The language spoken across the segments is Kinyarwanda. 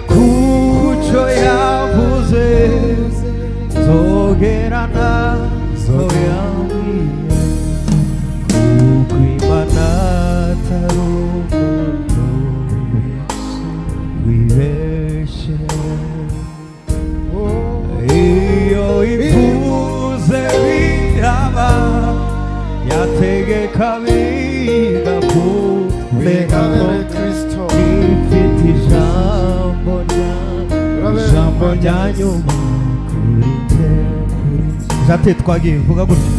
kucho yavuze zogerana zoyambwiye kuko Imana atari umuntu wibeshe iyo ivuze biraba yategeka bigakunda ifite ijambo rya nyuma kuri te jate twagiye vuga gutya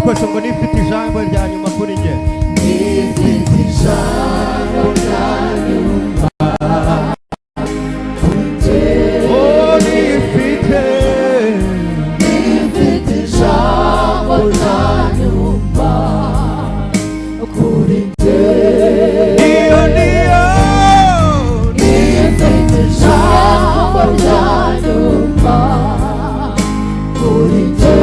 twese ngo nifite ijambo rya nyuma kuri njye nifite ijambo rya nyuma nifite ijambo rya nyuma kuri njye niyo nifite ijambo rya nyuma kuri njye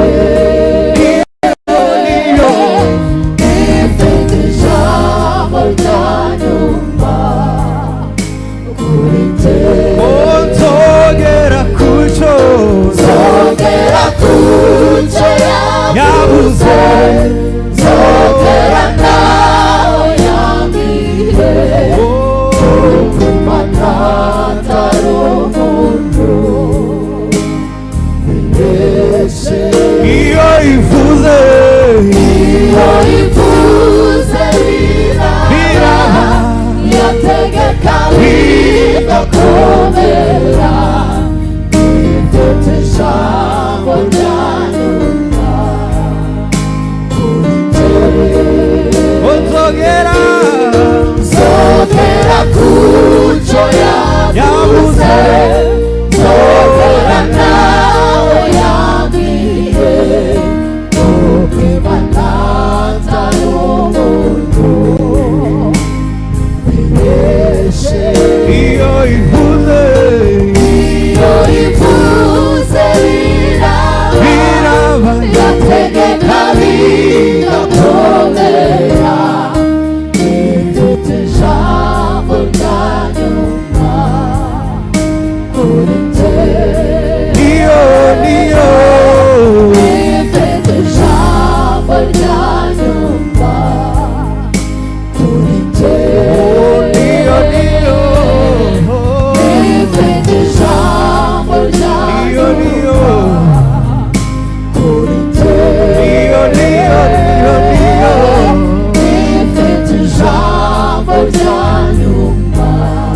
yabuze zogera nawe yambwiye kuko Imana atari umuntu wibeshe iyo ivuze biraba yategeka bigakomera ifite ijambo rya zogera kucho yabuze zogera nawe yambwiye kuko Imana atari umuntu wibeshe iyo ivuze biraba yategeka bigakomera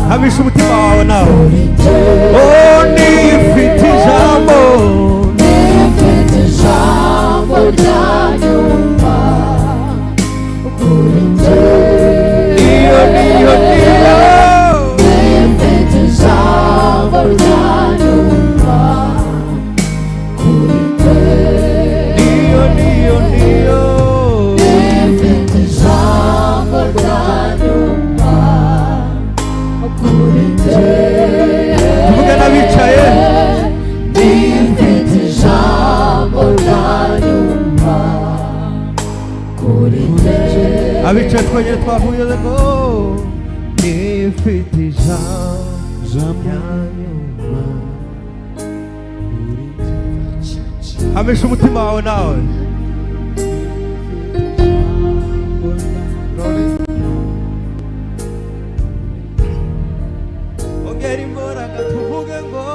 hamisha umutima wawe nawe nifite ijambo rya nyuma kuri njye niyo nifite ijambo rya nyuma kuri njye niyo nifite ijambo rya nyuma kuri njye tuvuge n'abicaye nifite ijambo rya nyuma kuri njye abicaye twongere twavuye ngo nifite ijambo hamisha umutima wawe nawe ongera imbaraga tuvuge ngo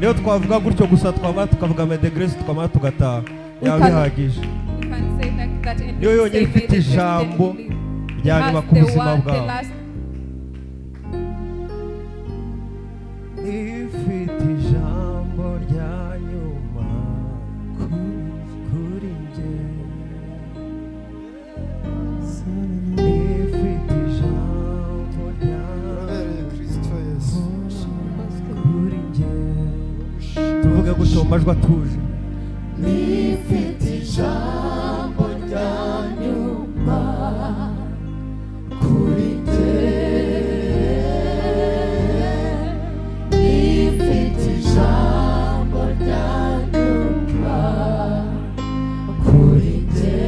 niyo twavuga gutyo gusa twamara tukavuga May the grace twamara tugataha yaba bihagije niyo yonyine ifite ijambo rya nyuma ku buzima bwawe ifite ijambo rya nyuma kuri njye ifite ijambo rya Kristo Yesu kuri njye tuvuge gutyo mu majwi atuje ifite ijambo rya nyuma kuri njye ifite ijambo rya nyuma kuri njye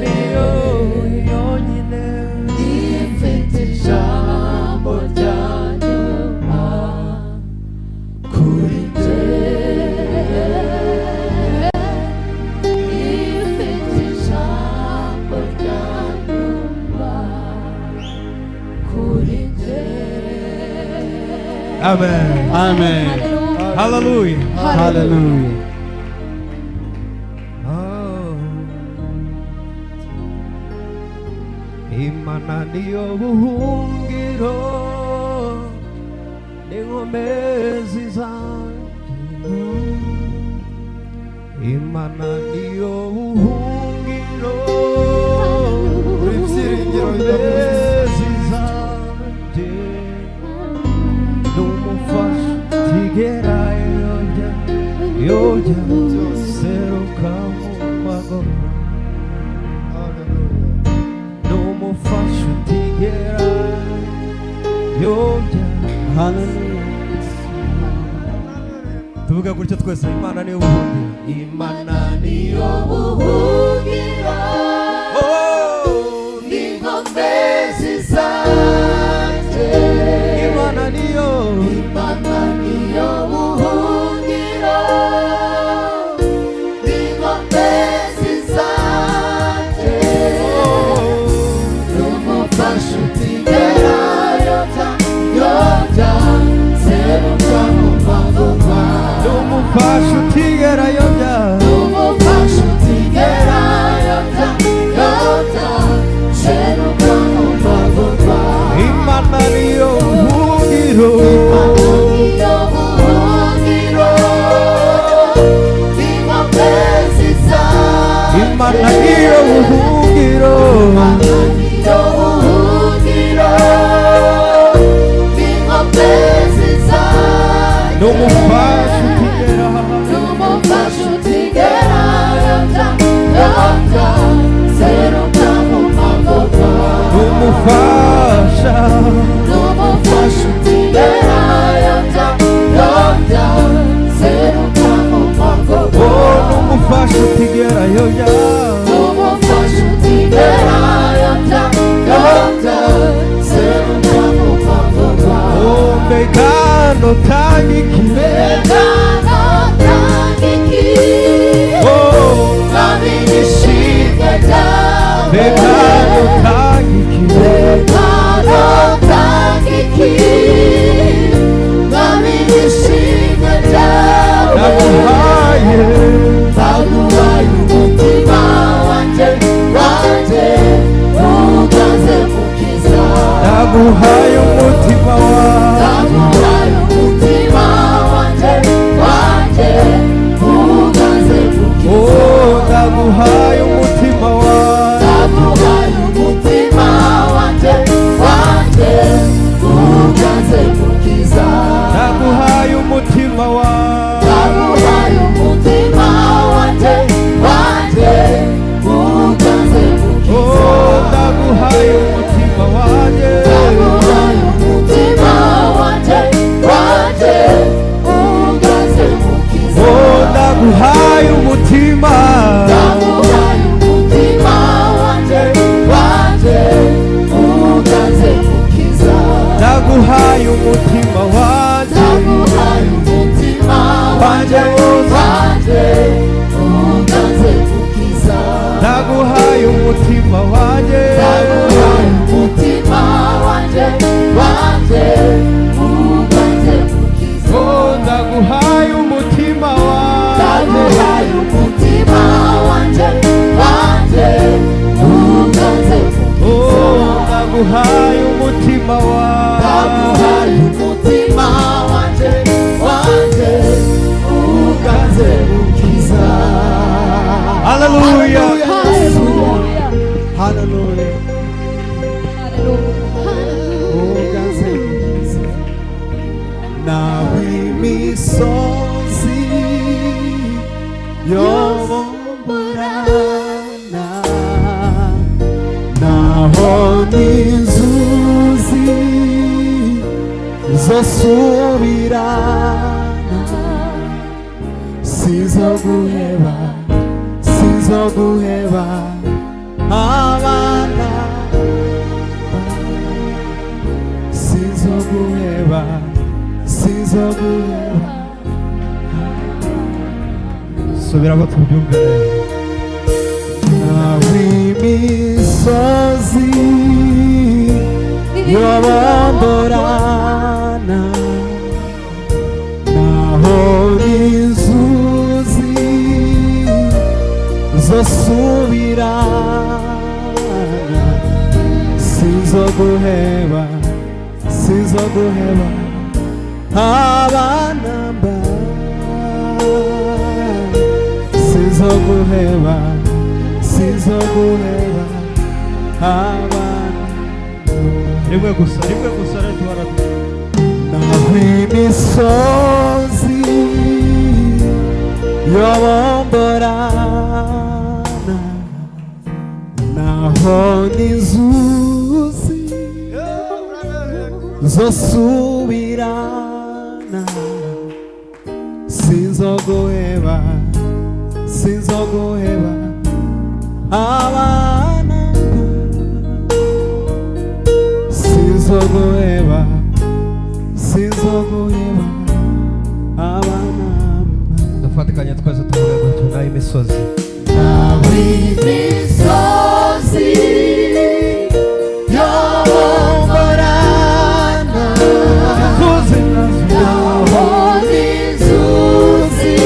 niyo yonyine ifite ijambo rya nyuma kuri njye ifite ijambo rya nyuma kuri njye. Amen. Amen. Hallelujah. Hallelujah. Imana niyo buhungiro n'inkomezi zanjye Imana niyo buhungiro n'inkomezi zanjye n'umufasha tigera yojya seruka mu magoro n'umufasha tigera yojya tuvuga gutyo twese Imana niyo buhungiro Imana niyo buhungiro n'inkomezi zanjye Imana niyo buhungiro n'inkomezi zanjye n'umufasha utigera yojya seruka mu magorwa n'umufasha utigera yojya n'umufasha utigera Naguhaye umutima wanjye uganze mukiza. Oh, naguhaye umutima wanjye uganze mukiza. Naguhaye umutima wanjye uganze mukiza. Oh, naguhaye umutima wanjye naguhaye umutima uganze mukiza. Naguhaye umutima wanjye uganze mukiza. Naguhaye umutima wanjye uganze mukiza. Oh, naguhaye umutima naguhaye umutima wanjye uganze mukiza. Hallelujah. Hallelujah. Uganze mukiza. Nawe imisozi yoborana, naho n'inzuzi zosubirana, sinzoguheba abana, sinzoguheba. Subira ngo tubyumve neza. Nawe imisozi yobomborana, naho n'inzuzi zosubirana, sinzoguheba abanamba, sinzoguheba abana. Rimwe gusa retuara. Naho imisozi yobomborana, naho n'inzuzi zosubirana, sinzoguheba abana, sinzoguheba abana. Dufatikanye twese tuvuge ngo tunaye imisozi. Nawe imisozi yoborana, naho n'inzuzi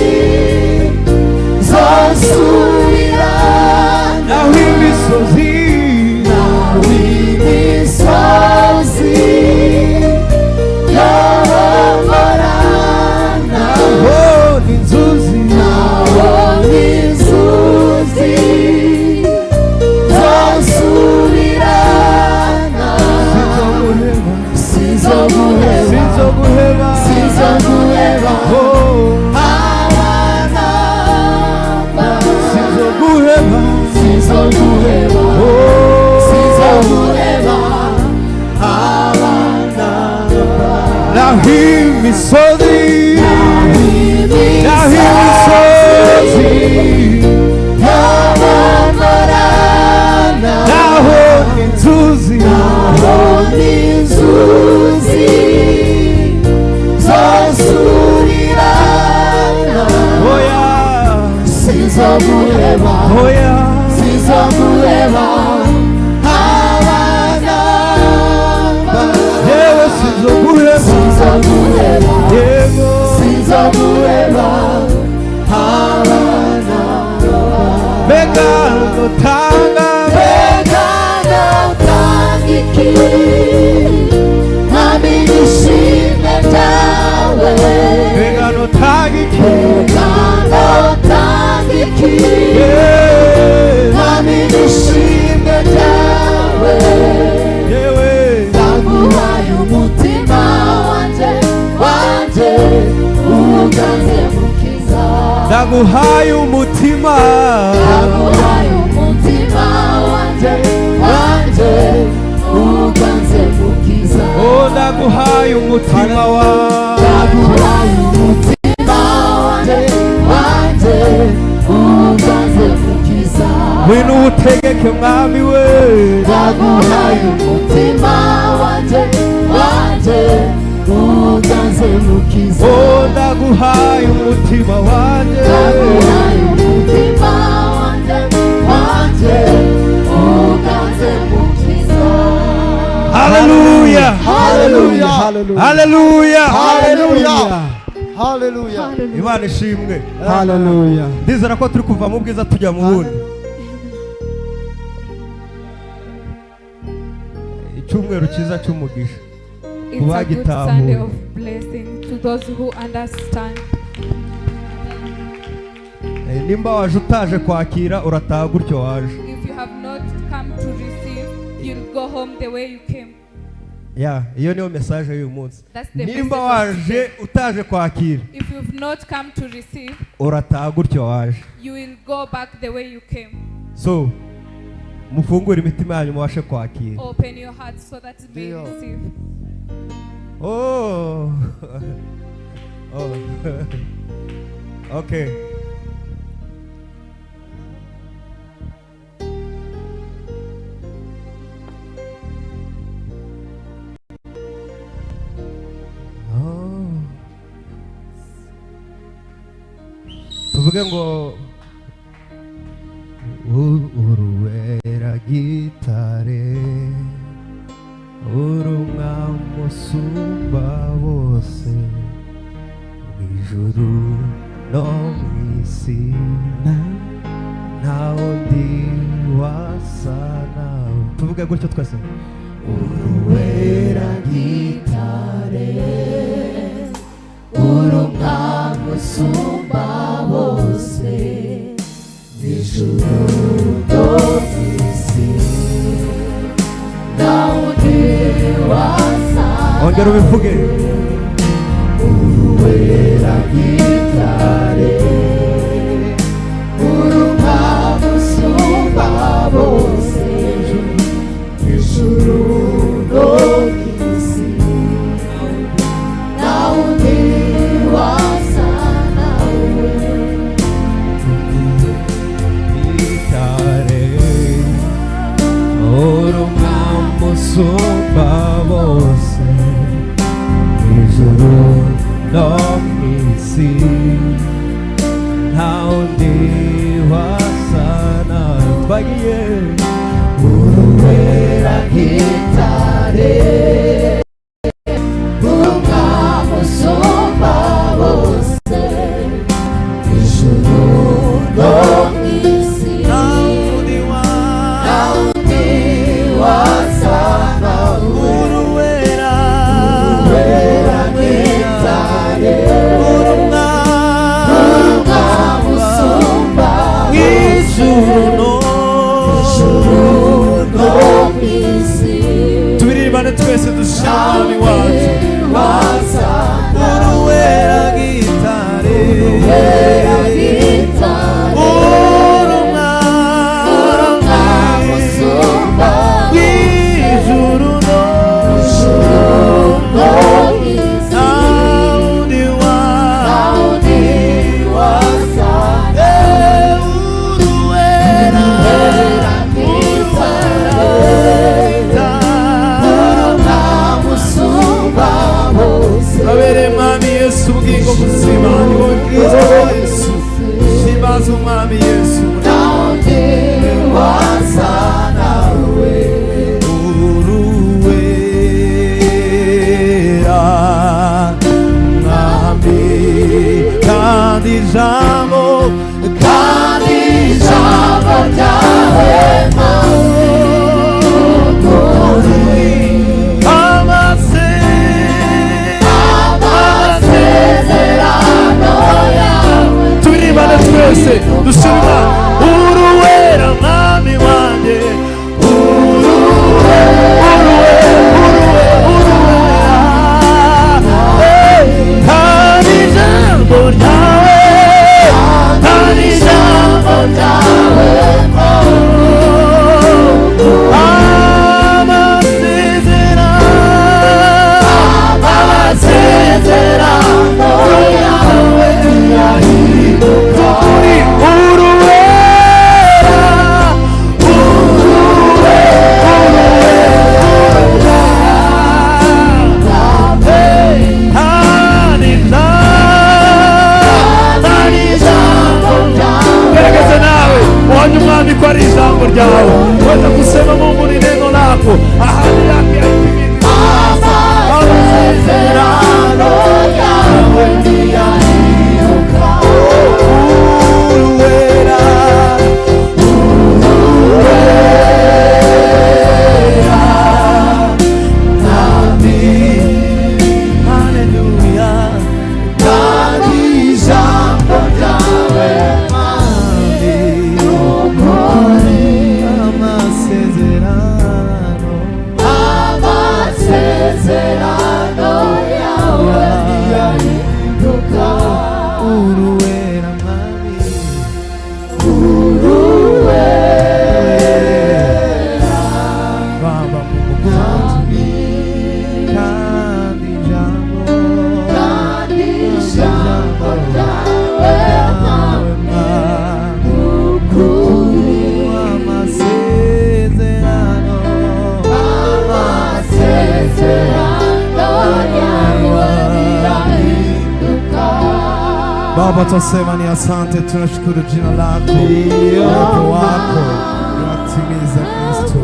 zosubirana, naho imisozi yoborana, naho n'inzuzi zosubirana, sinzoguheba abana, sinzoguheba abana. Naho imisozi yobomborana, naho n'inzuzi zosubirana, sinzoguheba Naguhaye umutima wanje uganze mukiza. Oh, naguhaye umutima wanje uganze mukiza. Wino utegeke mwami we. Naguhaye umutima wanje uganze mukiza. Oh, naguhaye umutima wanje uganze mukiza. Hallelujah, hallelujah, hallelujah, hallelujah, hallelujah. Imana ishimwe. Hallelujah. Ndizera ko turi kuva mu bwiza tujya mu bundi. Icyumweru cyiza cy'umugisha. It's a good Sunday of blessing to those who understand. Nimba waje utaje kwakira urataha gutyo waje. If you have not come to receive, you'll go home the way you came. Iyo niyo message y'uyu munsi. Nimba waje utaje kwakira, if you've not come to receive, urataha gutyo waje. You will go back the way you came. So mufungure imitima yanyu mubashe kwakira. Open your heart so that you may receive. Oh. Oh. Okay. Tuvuge ngo uruwera gitare urumwami usumba bose mw'ijuru no mw'isi nta wundi wasa nawe. Tuvuge gutyo twese. Uruwera gitare urumwami usumba bose mw'ijuru no mw'isi nta wundi wasa nawe. Ongera ubivuge. Uruwera gitare urumwami usumba bose mw'ijuru no mw'isi nta wundi wasa nawe. Gitare urumwami usumba bose mw'ijuru no mw'isi nta wundi wasa nawe. Twagiye. Uruwera gitare urumwami usumba bose mw'ijuru no mw'isi nta wundi wasa nawe. Uruwera gitare urumwami usumba mw'ijuru no mw'isi. Tubiririmbane twese dushima umwami wacu. Uruwera gitare urumwami usumba mw'ijuru no mw'isi nta wundi wasa nawe. Uruwera gitare urumwami usumba Baba, twasema ni asante, tunashukuru jina lako. Uwepo wako unatimiza Kristo.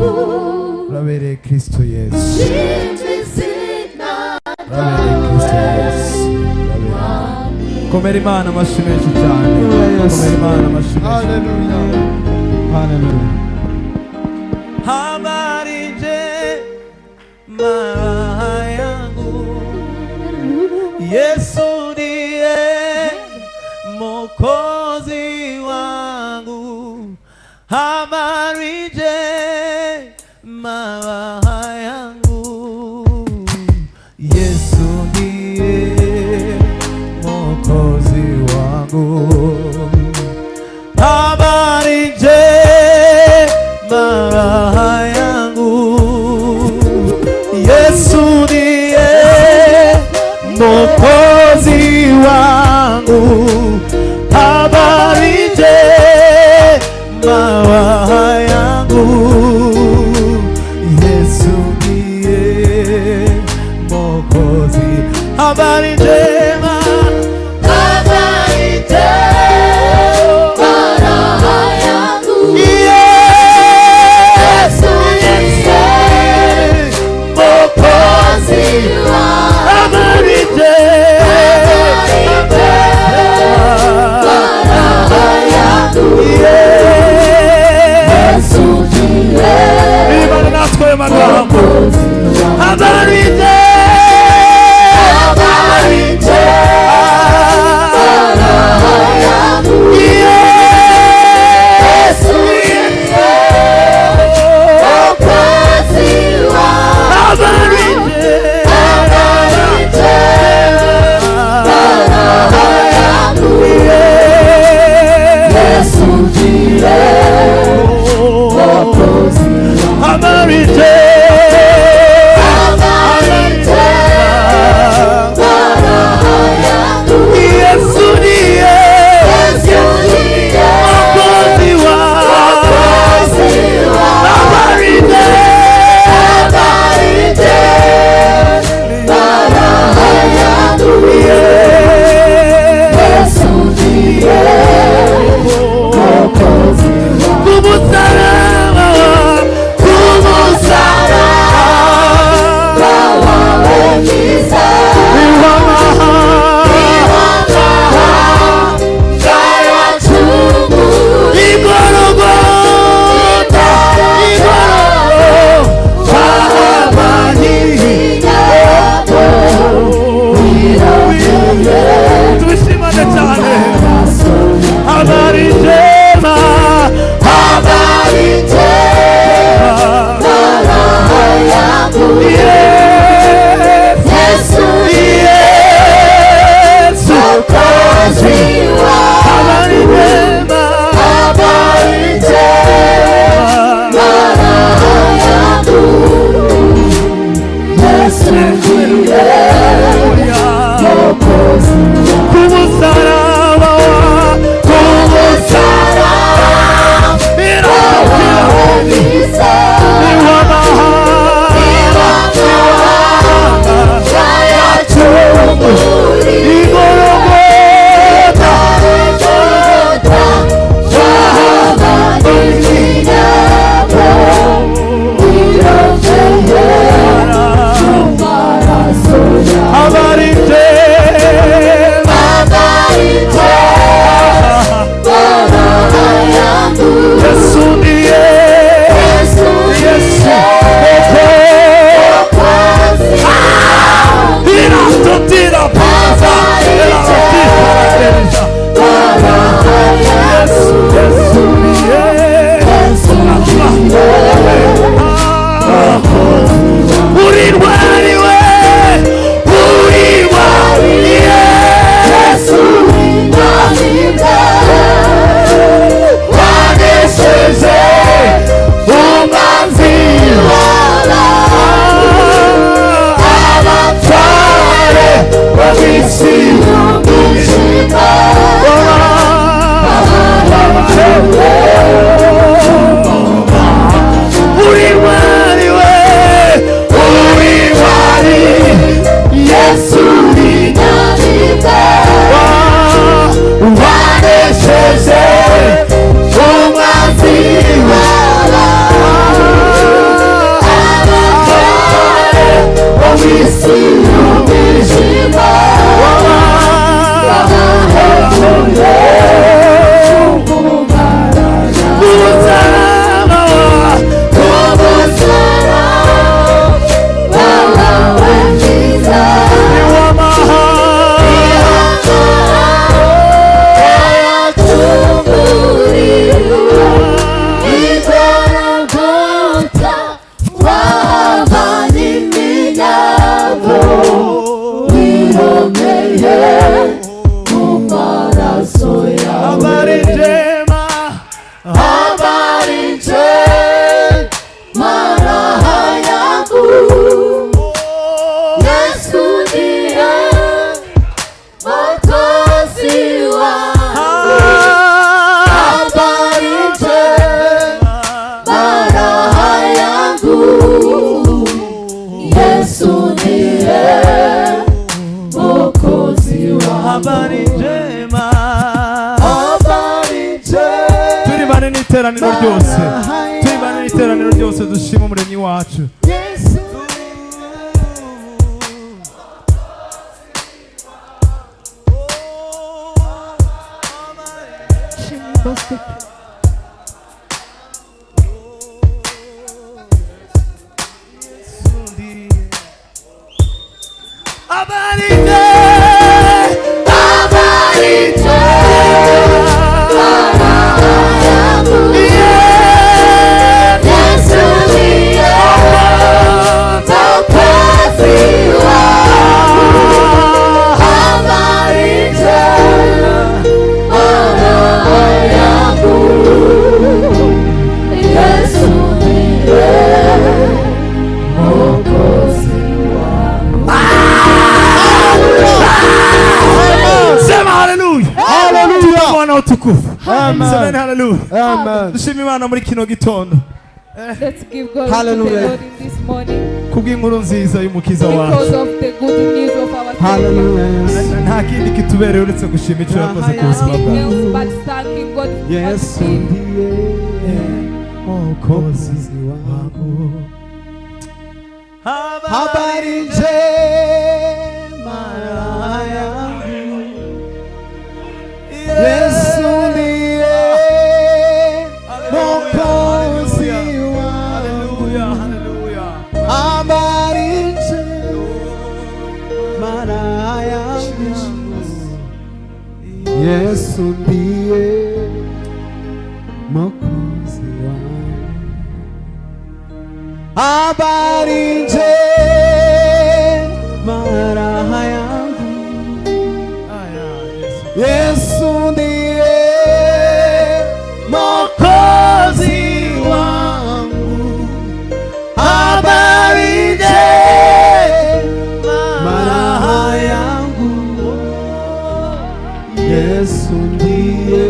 Urabereye Kristo Yesu. Urabereye Kristo Yesu. Komera Imana amashyi menshi cyane. Komera Imana amashyi menshi. Haleluya. Haleluya. Habari njema yangu, Yesu ndiye Mwokozi wangu. Habari njema yangu, Yesu ndiye Mwokozi wangu. Habari njema yangu, Yesu ndiye Mwokozi wangu. Habari njema yangu, Yesu ndiye Mwokozi. Habari njema, habari njema yangu, Yesu ndiye Mwokozi wangu. Habari habari habari njema turibane n'iteraniro ryose turibane n'iteraniro ryose dushima umuremyi wacu dushima Imana muri kino gitondo kubw'inkuru nziza y'umukiza wacu nta kindi kitubereye uretse gushima icyo yakoze ku buzima bwawe Yesu ndiye Mwokozi wangu habari njema yangu Yesu ndiye Mwokozi wangu habari njema yangu Yesu ndiye Mwokozi wangu habari njema yangu Yesu ndiye Mwokozi wangu habari njema yangu Yesu ndiye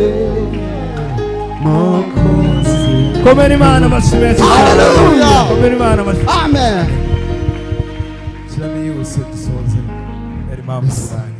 Mwokozi. Komera Imana amashyi menshi. Haleluya. Komera Imana amashyi. Amen. Kiramenyuse dusoze. Eri mpamvu zanyu.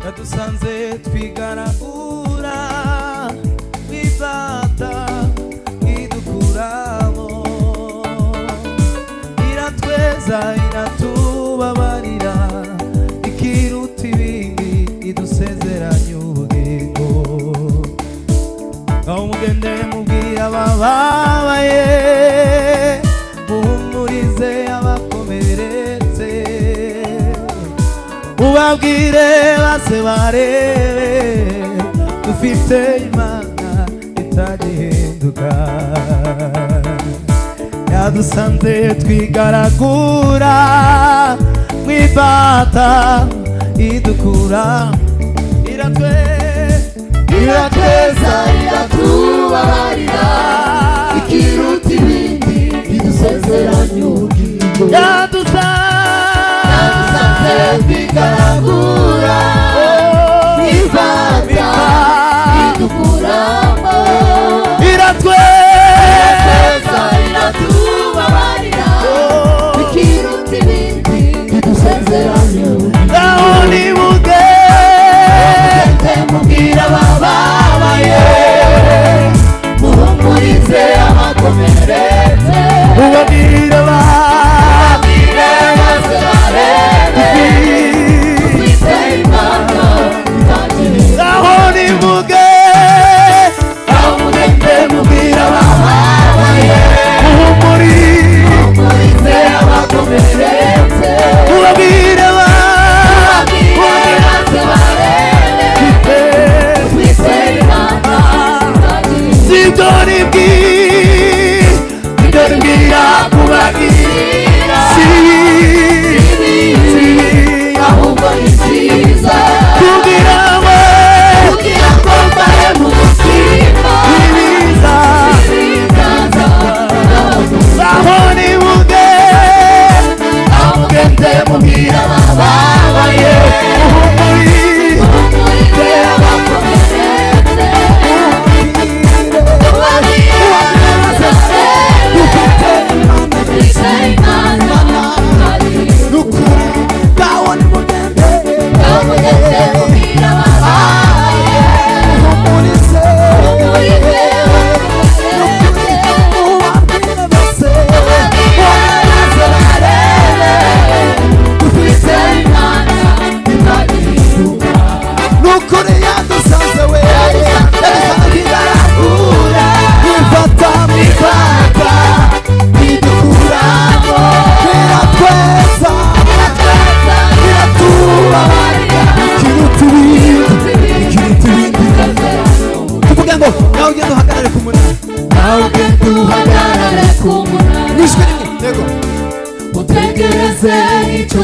Yadusanze twigaragura ifata idukuramo iratweza iratubabarira ikiruta ibindi idusezeranya ubugingo aho mugende mubwira abababaye muhumurize abakomeretse ubabwire base barebe dufite Imana itagihinduka yadusanze twigaragura mwifata idukura iratweza iratubabarira ikiruta ibindi idusezeranya ubugingo yadusanze twigaragura mwifata idukuramo iratweza iratubabarira ikiruta ibindi idusezeranya aho nimugende mubwira abababaye muhumurize abakomeretse ubabwire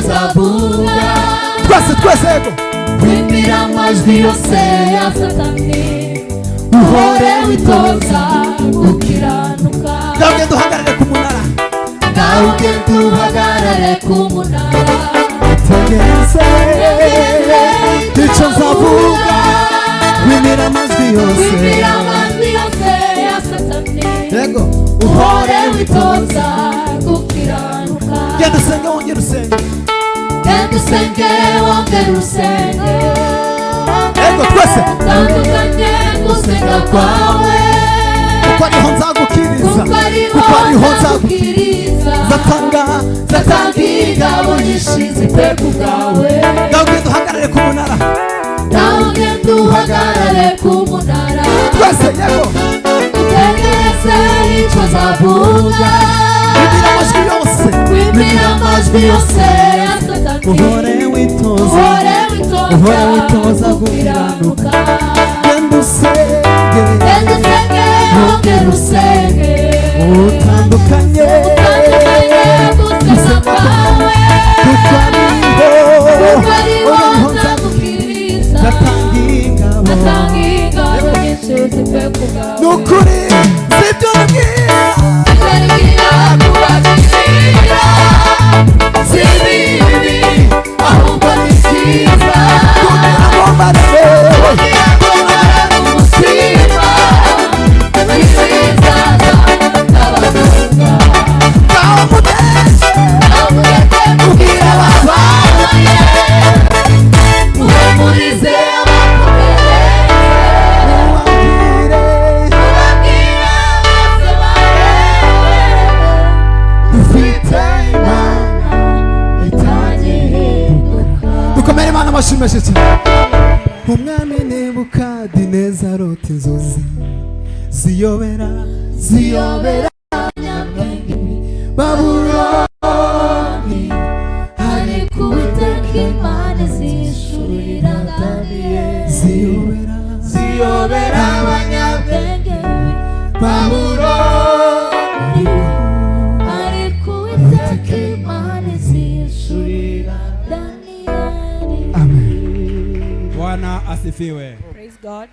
uzavuga twese yego wimira amajwi yose ya Satani uhore witoza gukiranuka nawe ugenda uhagarare ku munara nawe ugenda uhagarare ku munara tegereze icyo nzavuga wimira amajwi yose ya Satani yego uhore witoza gukiranuka genda usenge wongere usenge genda usenge wongere usenge yego twese tandukanye gusenga kwawe kuko ariho nzagukiriza kuko ariho nzagukiriza zatanga ingabo nyinshi ziteka ubwawe nawe ugenda uhagarare ku munara nawe ugenda uhagarare ku munara twese yego utegereze icyo nzavuga wimira amajwi yose ya Satani uhore witoza gukiranuka genda usenge wongere usenge utandukanye gusenga kwawe kuko ariho nzagukiriza zatanga ingabo nyinshi ziteka ubwawe ni ukuri sibyo Zergira kubakira si bibi ahubwo ni byiza kugira ngo mbare umutima w'ibyiza n'abaganga nawe muteze namureke kubwira ababaye muhumurize abakomeretse ubabwire bose barewe dufite Imana itagihinduka dukomere Imana amashyi menshi cyane umwami Nebukadineza arota inzozi ziyobera Babuloni ariko Uwiteka Imana izishurira Daniyeli ziyobera abanyabwenge Babuloni ariko Uwiteka Imana izishurira Daniyeli amen Bwana asifiwe. Praise God.